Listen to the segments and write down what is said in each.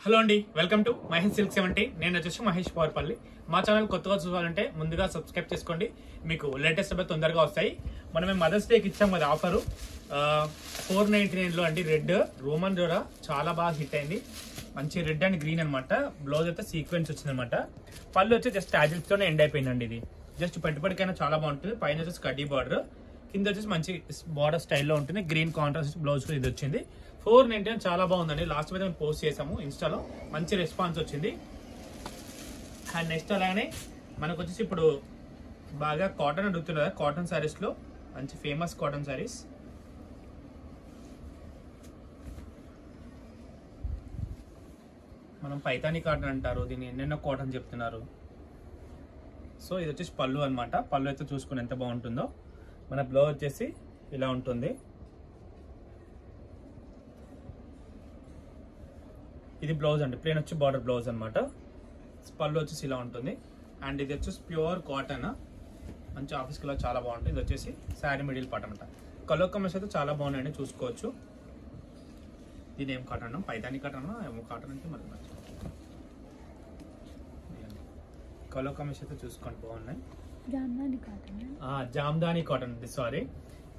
Hello అండి, welcome to Mahesh silk 70. నేను వచ్చేసి మహేష్ పవర్పల్లి. మా ఛానల్ కొత్తగా చూడాలంటే ముందుగా సబ్స్క్రైబ్ చేసుకోండి, మీకు లేటెస్ట్ అప్డేట్ తొందరగా వస్తాయి. మనం మదర్స్ డేకి ఇచ్చాం కదా ఆఫరు 499లో అండి. రెడ్ రోమన్ డోరా చాలా బాగా హిట్ అయింది. మంచి రెడ్ అండ్ గ్రీన్ అనమాట. బ్లౌజ్ అయితే సీక్వెన్స్ వచ్చింది అనమాట. పళ్ళు వచ్చి జస్ట్ టాజిల్స్ తోనే ఎండ్ అయిపోయిందండి. ఇది జస్ట్ పెట్టుబడికైనా చాలా బాగుంటుంది. పైన వచ్చేసి కడ్డీ బార్డర్, కింద వచ్చేసి మంచి బార్డర్ స్టైల్లో ఉంటుంది. గ్రీన్ కాంట్రాస్ట్ బ్లౌజ్ ఇది వచ్చింది. 499 చాలా బాగుందండి. లాస్ట్ మీద మేము పోస్ట్ చేసాము ఇన్స్టాలో, మంచి రెస్పాన్స్ వచ్చింది. అండ్ నెక్స్ట్ అలానే మనకు వచ్చేసి ఇప్పుడు బాగా కాటన్ అడుగుతుంది కదా, కాటన్ శారీస్ లో మంచి ఫేమస్ కాటన్ శారీస్. మనం పైతానీ కాటన్ అంటారు, దీన్ని ఎన్నెన్నో కాటన్ చెప్తున్నారు. సో ఇది వచ్చేసి పళ్ళు అనమాట. పళ్ళు అయితే చూసుకుని ఎంత బాగుంటుందో. మన బ్లౌజ్ వచ్చేసి ఇలా ఉంటుంది. ఇది బ్లౌజ్ అండి, ప్లేన్ వచ్చి బార్డర్ బ్లౌజ్ అనమాట. పళ్ళు వచ్చేసి ఇలా ఉంటుంది. అండ్ ఇది వచ్చేసి ప్యూర్ కాటన్, మంచి ఆఫీస్ కలర్ చాలా బాగుంటుంది. ఇది వచ్చేసి శారీ మిడిల్ పార్ట్ అనమాట. కలర్ కమర్స్ అయితే చాలా బాగున్నాయండి, చూసుకోవచ్చు. దీని ఏం కాటన్, పైతానీ కాటన్ ఏమో కాటన్ అంటే మరి కలర్ కమర్స్ అయితే చూసుకోండి, బాగున్నాయి. జామ్దాని కాటన్, సారీ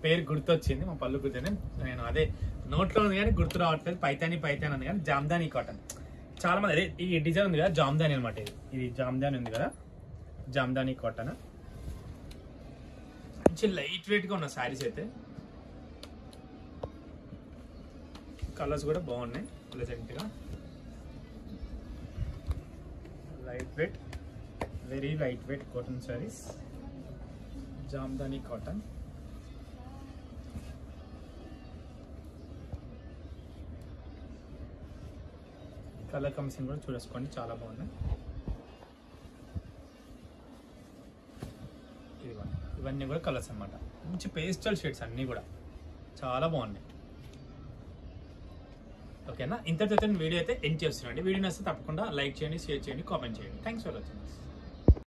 పేరు గుర్తొచ్చింది, మా పళ్ళు గుర్తుంది. నేను అదే నోట్లో ఉంది కానీ గుర్తు రావట్లేదు. పైతానీ ఉంది కానీ జామ్దాని కాటన్ చాలా మంది అదే ఈ డిజైన్ ఉంది కదా, జామ్దాని అనమాట. ఇది జామ్దాని ఉంది కదా, జామ్దాని కాటన్. మంచి లైట్ వెయిట్ గా ఉన్న శారీస్ అయితే. కలర్స్ కూడా బాగున్నాయి, ప్లెజెంట్ గా. Light weight, very light weight cotton saris, Jamdani cotton. Colour combination కూడా చూసుకోండి, చాలా బాగున్నాయి. ఇవన్నీ కూడా కలర్స్ అన్నమాట. మంచి పేస్టల్ షేడ్స్ అన్నీ కూడా చాలా బాగున్నాయి. ఓకేనా, ఇంతటితో వీడియో అయితే ఎండ్ చేస్తున్నాండి. వీడియో నచ్చితే తప్పకుండా లైక్ చేయండి, షేర్ చేయండి, కామెంట్ చేయండి. Thanks for watching.